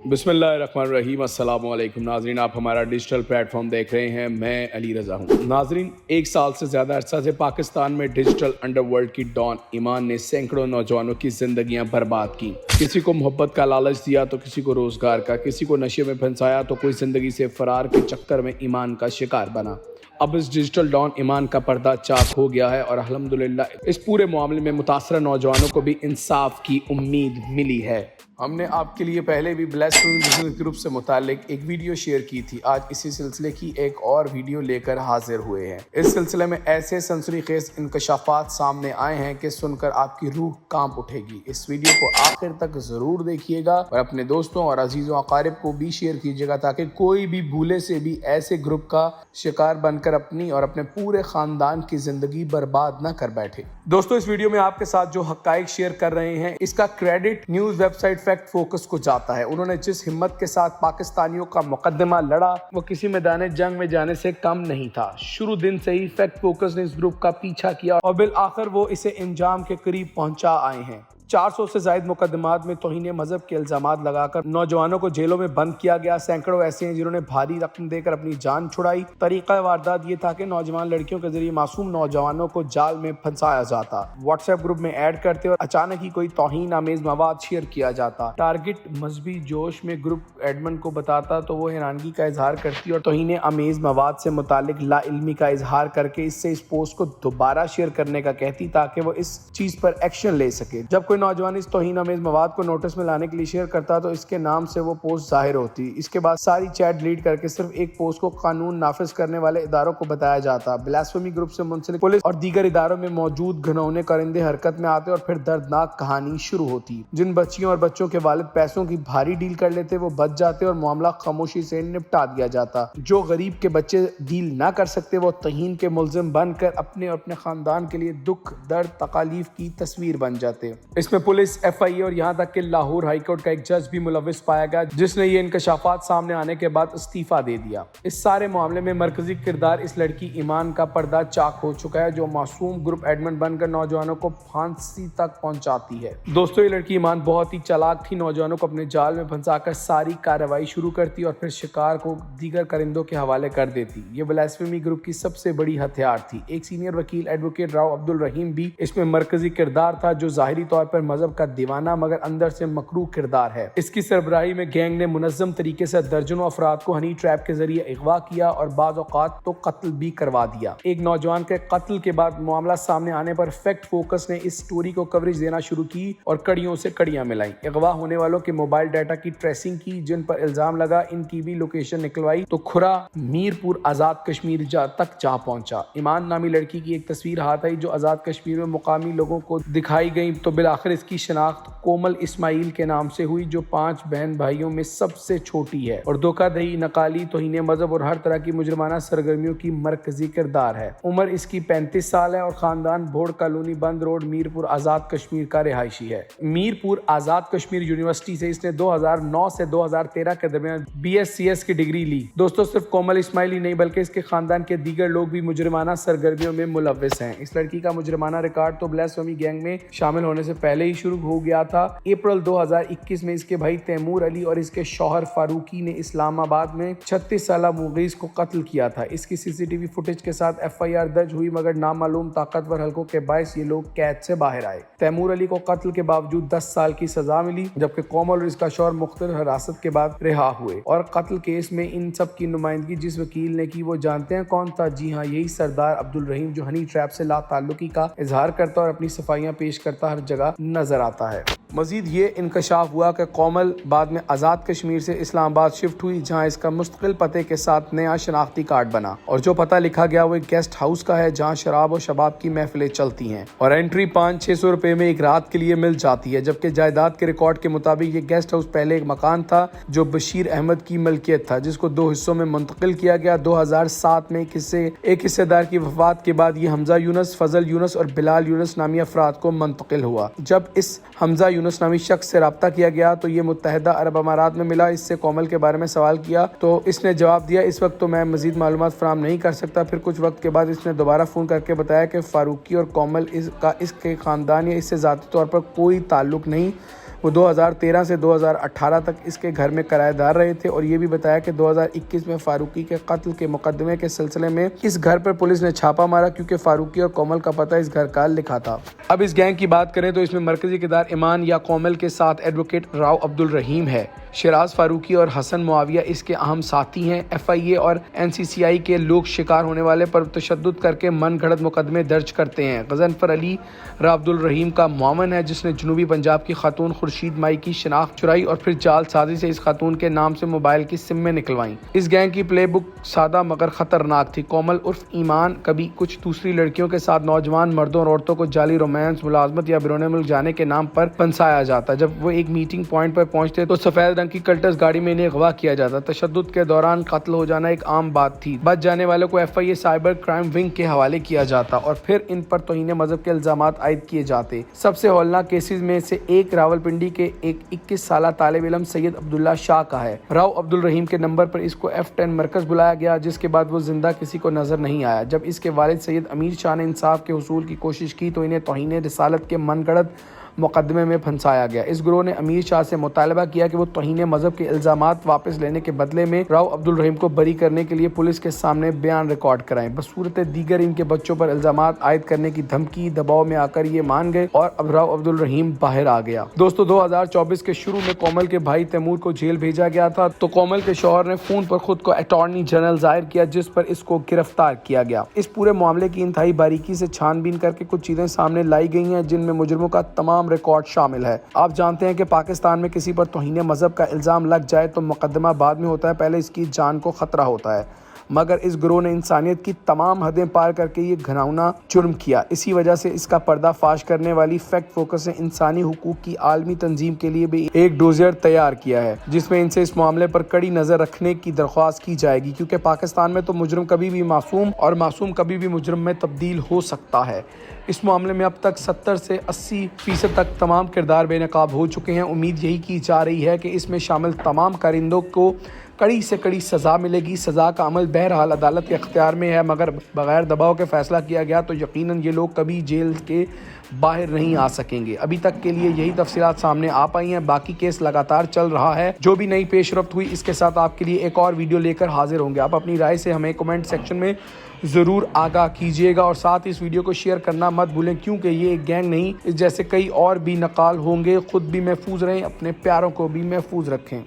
बिस्मिल्लाहिर्रहमानिर्रहीम। अस्सलाम वालेकुम नाजरीन, आप हमारा डिजिटल प्लेटफॉर्म देख रहे हैं। मैं अली रज़ा हूँ। नाजरीन, एक साल से ज़्यादा अरसा से पाकिस्तान में डिजिटल अंडरवर्ल्ड की डॉन ईमान ने सैकड़ों नौजवानों की ज़िंदगियाँ बर्बाद की। किसी को मोहब्बत का लालच दिया तो किसी को रोज़गार का, किसी को नशे में फंसाया तो कोई ज़िंदगी से फ़रार के चक्कर में ईमान का शिकार बना। अब इस डिजिटल डॉन ईमान का पर्दा चाक हो गया है और अल्हम्दुलिल्लाह इस पूरे मामले में मुतासरा नौजवानों को भी इंसाफ की उम्मीद मिली है। हमने आपके लिए पहले भी ब्लेस्ड बिजनेस ग्रुप से मुतालिक एक वीडियो शेयर की थी। आज इसी सिलसिले की एक और वीडियो लेकर हाजिर हुए हैं। इस सिलसिले में ऐसे सनसनीखेज इंकशाफात सामने आए हैं कि सुनकर आपकी रूह कांप उठेगी। इस वीडियो को आखिर तक जरूर देखिएगा और अपने दोस्तों और अजीजों अकारिब को भी शेयर कीजिएगा ताकि कोई भी भूले से भी ऐसे ग्रुप का शिकार बनकर अपनी और अपने पूरे खानदान की जिंदगी बर्बाद न कर बैठे। दोस्तों, इस वीडियो में आपके साथ जो हकाइक शेयर कर रहे हैं इसका credit news website fact focus को जाता है। उन्होंने जिस हिम्मत के साथ पाकिस्तानियों का मुकदमा लड़ा वो किसी मैदान जंग में जाने से कम नहीं था। शुरू दिन से ही फैक्ट फोकस ने इस ग्रुप का पीछा किया और बिल आखिर वो इसे इंजाम के करीब पहुंचा आए हैं। 400 से ज्यादा मुकदमात में तौहीन मजहब के इल्जामात लगाकर नौजवानों को जेलों में बंद किया गया। सैकड़ों ऐसे हैं जिन्होंने भारी रकम देकर अपनी जान छुड़ाई। तरीका वारदात ये था कि नौजवान लड़कियों के जरिए मासूम नौजवानों को जाल में फंसाया जाता, व्हाट्सएप ग्रुप में ऐड करते और अचानक ही कोई तौहीन आमेज मवाद शेयर किया जाता। टारगेट मजहबी जोश में ग्रुप एडमिन को बताता तो वो हैरानगी का इजहार करती और तौहीन आमेज मवाद से मुतालिक लाइल्मी का इजहार करके इससे इस पोस्ट को दोबारा शेयर करने का कहती ताकि वो इस चीज पर एक्शन ले सके। जब नौजवान इस तौहीन आमेज मवाद को नोटिस में लाने के लिए शेयर करता तो इसके नाम से वो पोस्ट जाहिर होती। इसके बाद सारी चैट डिलीट करके सिर्फ एक पोस्ट को कानून नाफिज करने वाले इदारों को बताया जाता। ब्लास्फेमी ग्रुप से मुंसलिक पुलिस और दीगर इदारों में मौजूद घिनौने कारिंदे हरकत में आते और फिर दर्दनाक कहानी शुरू होती। जिन बच्चियों और बच्चों के वालिद पैसों की भारी डील कर लेते वो बच जाते और मामला खामोशी से निपटा दिया जाता। जो गरीब के बच्चे डील ना कर सकते वो तौहीन के मुल्जिम बनकर अपने और अपने खानदान के लिए दुख दर्द तकालीफ की तस्वीर बन जाते। इसमें पुलिस, एफआईए और यहाँ तक कि लाहौर हाईकोर्ट का एक जज भी मुलविस पाया गया जिसने ये इंकशाफात सामने आने के बाद इस्तीफा दे दिया। इस सारे मामले में मरकजी किरदार इस लड़की ईमान का पर्दा चाक हो चुका है जो मासूम ग्रुप एडमिन बनकर नौजवानों को फांसी तक पहुंचाती है। दोस्तों, ये लड़की ईमान बहुत ही चालाक थी। नौजवानों को अपने जाल में फंसाकर सारी कार्रवाई शुरू करती और फिर शिकार को दीगर परिंदों के हवाले कर देती। ये ब्लास्फेमी ग्रुप की सबसे बड़ी हथियार थी। एक सीनियर वकील एडवोकेट राव अब्दुल रहीम भी इसमें मरकजी किरदार था जो जाहिरी तौर पर मजहब का दीवाना मगर अंदर से मकरूह किरदार है। इसकी सरबराही में गैंग ने मुनज़्ज़म तरीके से दर्जनों अफराद को हनी ट्रैप के जरिए अगवा किया और बाज़ औक़ात तो कत्ल भी करवा दिया। एक नौजवान के कत्ल के बाद मामला सामने आने पर फैक्ट फोकस ने इस स्टोरी को कवरेज देना शुरू की और कड़ियों से कड़ियां मिलाई। अगवा होने वालों के मोबाइल डाटा की ट्रेसिंग की, जिन पर इल्जाम लगा इनकी भी लोकेशन निकलवाई तो खुरा मीरपुर आजाद कश्मीर तक जा पहुंचा। ईमान नामी लड़की की एक तस्वीर हाथ आई जो आजाद कश्मीर में मुकामी लोगों को दिखाई गई तो बिलाखिर इसकी शनाख्त कोमल इस्माइल के नाम से हुई जो 5 बहन भाइयों में सबसे छोटी है और धोखाधड़ी, नकाली, तौहीन मजहब और हर तरह की मुजरमाना सरगर्मियों की मरकजी किरदार है। उम्र इसकी 35 साल है और खानदान भोड़ कॉलोनी बंद रोड मीरपुर आजाद कश्मीर का रिहायशी है। मीरपुर आजाद कश्मीर यूनिवर्सिटी से इसने 2009 से 2013 के दरमियान BScs की डिग्री ली। दोस्तों, सिर्फ कोमल इस्माइल ही नहीं बल्कि इसके खानदान के दीगर लोग भी मुजरमाना सरगर्मियों में मुलविस हैं। इस लड़की का मुजरमाना रिकॉर्ड तो ब्लास्फेमी गैंग में शामिल होने से पहले ही शुरू हो गया था। अप्रैल 2021 में इसके भाई तैमूर अली और इसके शौहर फारूकी ने इस्लामाबाद में 36 साला मुगीस को कत्ल किया था। इसकी CCTV फुटेज के साथ FIR दर्ज हुई मगर नामालूम ताकतवर हलकों के बायस ये लोग कैद से बाहर आए। तैमूर अली को कत्ल के बावजूद 10 साल की सजा मिली जबकि कोमल और इसका शौहर मुख्तलिफ हिरासत के बाद रिहा हुए। और कत्ल केस में इन सब की नुमाइंदगी जिस वकील ने की वो जानते हैं कौन था? जी हाँ, यही सरदार अब्दुल रहीम जो हनी ट्रैप से लाताल्लुकी का इजहार करता और अपनी सफाइयां पेश करता हर जगह नजर आता है। मजीद ये इंकशाफ हुआ कि कोमल बाद में आज़ाद कश्मीर से इस्लामाबाद शिफ्ट हुई जहां इसका मुस्तकिल पते के साथ नया शनाख्ती कार्ड बना और जो पता लिखा गया वो एक गेस्ट हाउस का है जहां शराब और शबाब की महफिलें चलती हैं और एंट्री 500-600 रुपए में एक रात के लिए मिल जाती है। जबकि जायदाद के रिकॉर्ड के मुताबिक ये गेस्ट हाउस पहले एक मकान था जो बशीर अहमद की मलकियत था जिसको 2 हिस्सों में मुंतकिल किया गया। 2007 में एक हिस्सेदार की वफात के बाद ये हमजा यूनुस, फजल यूनुस और बिलाल यूनुस नामी अफराद को मुंतकिल हुआ। जब इस हमजा यूनुस नामी शख्स से रब्ता किया गया तो ये मुत्तहिदा अरब अमारात में मिला। इससे कोमल के बारे में सवाल किया तो इसने जवाब दिया इस वक्त तो मैं मजीद मालूमात फराहम नहीं कर सकता। फिर कुछ वक्त के बाद इसने दोबारा फ़ोन करके बताया कि फारूकी और कोमल इसके ख़ानदान या इससे ज़ाती तौर पर कोई ताल्लुक़ नहीं वो 2013 سے 2018 تک اس کے گھر میں کرایہ دار رہے تھے، اور یہ بھی بتایا کہ 2021 میں فاروقی کے قتل کے مقدمے کے سلسلے میں اس گھر پر پولیس نے چھاپا مارا کیونکہ فاروقی اور کومل کا پتہ اس گھر کا لکھا تھا۔ اب اس گینگ کی بات کریں تو اس میں مرکزی کردار ایمان یا کومل کے ساتھ ایڈوکیٹ راؤ عبدالرحیم ہے۔ شیراز فاروقی اور حسن معاویہ اس کے اہم ساتھی ہیں۔ ایف آئی اے اور این سی سی آئی کے لوگ شکار ہونے والے پر تشدد کر کے من گھڑت مقدمے درج کرتے ہیں۔ غضنفر علی راؤ عبدالرحیم کا معاون ہے، جس نے جنوبی پنجاب کی خاتون خورشید مائی کی شناخت چرائی اور پھر جعل سازی سے اس خاتون کے نام سے موبائل کی سمیں نکلوائیں۔ اس گینگ کی پلے بک سادہ مگر خطرناک تھی۔ کومل عرف ایمان کبھی کچھ دوسری لڑکیوں کے ساتھ نوجوان مردوں اور عورتوں کو جعلی رومانس، ملازمت یا بیرون ملک جانے کے نام پر پھنسایا جاتا۔ جب وہ ایک میٹنگ پوائنٹ پر پہنچتے تو سفید رنگ کی کلٹس گاڑی میں انہیں اغوا کیا جاتا۔ تشدد کے دوران قتل ہو جانا ایک عام بات تھی۔ بچ جانے والوں کو F I A cyber crime wing کے حوالے کیا جاتا اور پھر ان پر توہین مذہب کے الزامات عائد کیے جاتے۔ سب سے ہولناک کیسز میں سے ایک راولپنڈی کے ایک 21 سالہ طالب علم سید عبداللہ شاہ کا ہے۔ راؤ عبدالرحیم کے نمبر پر اس کو F10 مرکز بلایا گیا، جس کے بعد وہ زندہ کسی کو نظر نہیں آیا۔ جب اس کے والد سید امیر شاہ نے انصاف کے حصول کی کوشش کی تو انہیں توہین رسالت کے من گھڑت مقدمے میں پھنسایا گیا۔ اس گروہ نے امیر شاہ سے مطالبہ کیا کہ وہ توہین مذہب کے الزامات واپس لینے کے بدلے میں راؤ عبدالرحیم کو بری کرنے کے لیے پولیس کے سامنے بیان ریکارڈ کرائیں۔ بصورت دیگر ان کے بچوں پر الزامات عائد کرنے کی دھمکی دباؤ میں آ کر یہ مان گئے اور اب راؤ عبدالرحیم باہر آ گیا۔ دوستو 2024 کے شروع میں کومل کے بھائی تیمور کو جیل بھیجا گیا تھا تو کومل کے شوہر نے فون پر خود کو اٹارنی جنرل ظاہر کیا، جس پر اس کو گرفتار کیا گیا۔ اس پورے معاملے کی انتہائی باریکی سے چھان بین کر کے کچھ چیزیں سامنے لائی گئی ہیں جن میں مجرموں کا تمام ریکارڈ شامل ہے۔ آپ جانتے ہیں کہ پاکستان میں کسی پر توہین مذہب کا الزام لگ جائے تو مقدمہ بعد میں ہوتا ہے، پہلے اس کی جان کو خطرہ ہوتا ہے، مگر اس گروہ نے انسانیت کی تمام حدیں پار کر کے یہ گھناؤنا جرم کیا۔ اسی وجہ سے اس کا پردہ فاش کرنے والی فیکٹ فوکس نے انسانی حقوق کی عالمی تنظیم کے لیے بھی ایک ڈوزیر تیار کیا ہے، جس میں ان سے اس معاملے پر کڑی نظر رکھنے کی درخواست کی جائے گی، کیونکہ پاکستان میں تو مجرم کبھی بھی معصوم اور معصوم کبھی بھی مجرم میں تبدیل ہو سکتا ہے۔ اس معاملے میں اب تک 70 سے 80% تک تمام کردار بے نقاب ہو چکے ہیں۔ امید یہی کی جا رہی ہے کہ اس میں شامل تمام کارندوں کو کڑی سے کڑی سزا ملے گی۔ سزا کا عمل بہرحال عدالت کے اختیار میں ہے، مگر بغیر دباؤ کے فیصلہ کیا گیا تو یقیناً یہ لوگ کبھی جیل کے باہر نہیں آ سکیں گے۔ ابھی تک کے لیے یہی تفصیلات سامنے آ پائی ہیں، باقی کیس لگاتار چل رہا ہے۔ جو بھی نئی پیش رفت ہوئی اس کے ساتھ آپ کے لیے ایک اور ویڈیو لے کر حاضر ہوں گے۔ آپ اپنی رائے سے ہمیں کمنٹ سیکشن میں ضرور آگاہ کیجیے گا اور ساتھ اس ویڈیو کو شیئر کرنا مت بھولیں، کیونکہ یہ ایک گینگ نہیں، اس جیسے کئی اور بھی نقال ہوں گے۔ خود بھی محفوظ رہیں، اپنے پیاروں کو بھی محفوظ رکھیں۔